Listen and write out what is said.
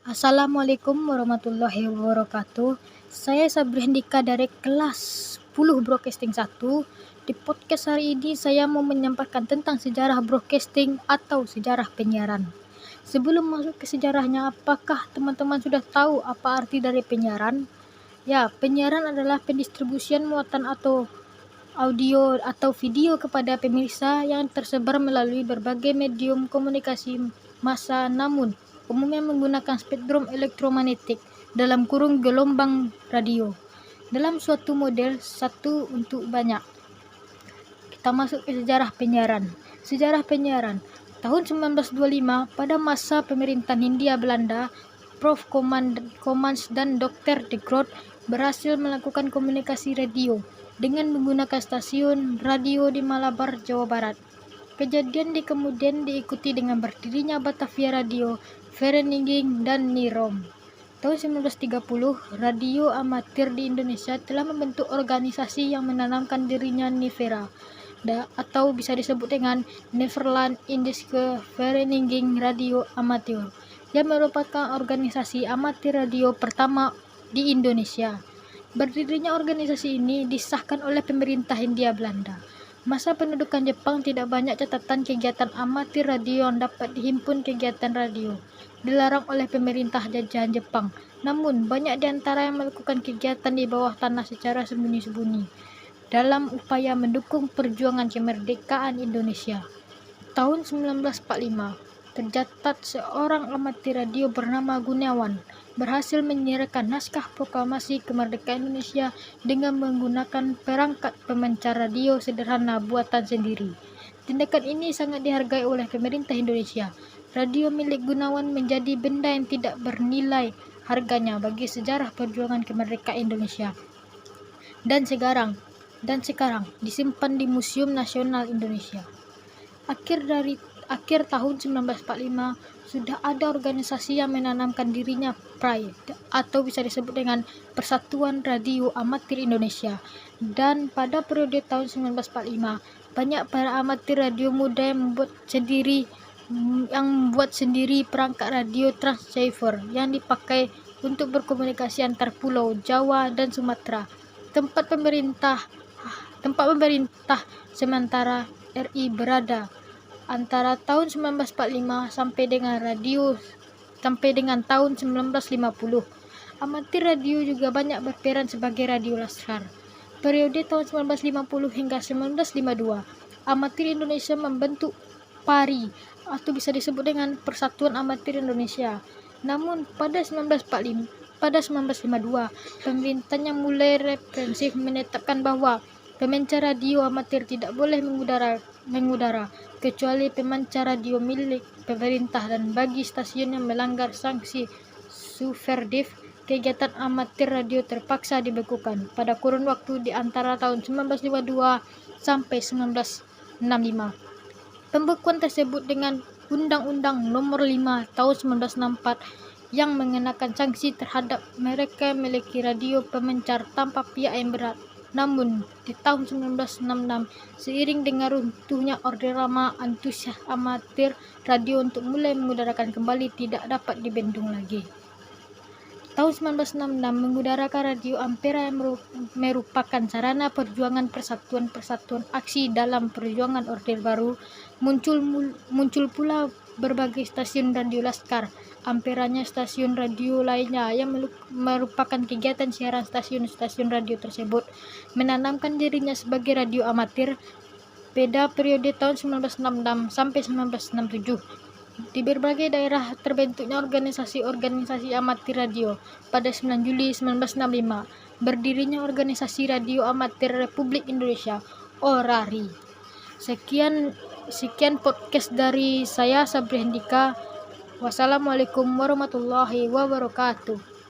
Assalamualaikum warahmatullahi wabarakatuh. Saya Sabri Hendika dari kelas 10 Broadcasting 1. Di podcast hari ini saya mau menyampaikan tentang sejarah broadcasting atau sejarah penyiaran. Sebelum masuk ke sejarahnya, apakah teman-teman sudah tahu apa arti dari penyiaran? Ya, penyiaran adalah pendistribusian muatan atau audio atau video kepada pemirsa yang tersebar melalui berbagai medium komunikasi massa, namun umumnya menggunakan spektrum elektromagnetik (gelombang radio) dalam suatu model satu untuk banyak. Kita masuk ke sejarah penyiaran. Sejarah penyiaran tahun 1925, pada masa pemerintahan Hindia Belanda, Prof. Commans dan Dr. de Groot berhasil melakukan komunikasi radio dengan menggunakan stasiun radio di Malabar, Jawa Barat. Kejadian kemudian diikuti dengan berdirinya Batavia Radio, Vereniging, dan Nirom. Tahun 1930, radio amatir di Indonesia telah membentuk organisasi yang menanamkan dirinya Nivera, atau bisa disebut dengan Neverland Indische Vereniging Radio Amateur, yang merupakan organisasi amatir radio pertama di Indonesia. Berdirinya organisasi ini disahkan oleh pemerintah Hindia Belanda. Masa pendudukan Jepang tidak banyak catatan kegiatan amatir radio yang dapat dihimpun. Kegiatan radio dilarang oleh pemerintah jajahan Jepang, namun banyak di antara yang melakukan kegiatan di bawah tanah secara sembunyi-sembunyi dalam upaya mendukung perjuangan kemerdekaan Indonesia. Tahun 1945, tercatat seorang amatir radio bernama Gunawan berhasil menyiarkan naskah proklamasi kemerdekaan Indonesia dengan menggunakan perangkat pemancar radio sederhana buatan sendiri. Tindakan ini sangat dihargai oleh pemerintah Indonesia. Radio milik Gunawan menjadi benda yang tidak bernilai harganya bagi sejarah perjuangan kemerdekaan Indonesia. Dan sekarang disimpan di Museum Nasional Indonesia. Akhir tahun 1945, sudah ada organisasi yang menanamkan dirinya PRI, atau bisa disebut dengan Persatuan Radio Amatir Indonesia. Dan pada periode tahun 1945, banyak para amatir radio muda yang membuat sendiri perangkat radio transceiver yang dipakai untuk berkomunikasi antar pulau Jawa dan Sumatera. Tempat pemerintah sementara RI berada antara tahun 1945 sampai dengan tahun 1950. Amatir radio juga banyak berperan sebagai radio laskar. Periode tahun 1950 hingga 1952, amatir Indonesia membentuk PARI, atau bisa disebut dengan Persatuan Amatir Indonesia. Namun pada 1952, pemerintahnya mulai represif menetapkan bahwa pemancar radio amatir tidak boleh mengudara kecuali pemancar radio milik pemerintah, dan bagi stasiun yang melanggar sanksi Superdif, kegiatan amatir radio terpaksa dibekukan pada kurun waktu di antara tahun 1952 sampai 1965. Pembekuan tersebut dengan Undang-Undang Nomor 5 Tahun 1964 yang mengenakan sanksi terhadap mereka yang memiliki radio pemancar tanpa pihak yang berat. Namun, di tahun 1966, seiring dengan runtuhnya Orde Lama, antusias amatir radio untuk mulai mengudarakan kembali tidak dapat dibendung lagi. Tahun 1966, mengudarakan radio Ampera yang merupakan sarana perjuangan persatuan aksi dalam perjuangan Orde Baru. Muncul pula berbagai stasiun radio laskar. Amperanya stasiun radio lainnya yang merupakan kegiatan siaran stasiun radio tersebut menanamkan dirinya sebagai radio amatir pada periode tahun 1966 sampai 1967. Di berbagai daerah terbentuknya organisasi amatir radio. Pada 9 Juli 1965, berdirinya Organisasi Radio Amatir Republik Indonesia, ORARI. Sekian podcast dari saya, Sabri Hendika. Wassalamualaikum warahmatullahi wabarakatuh.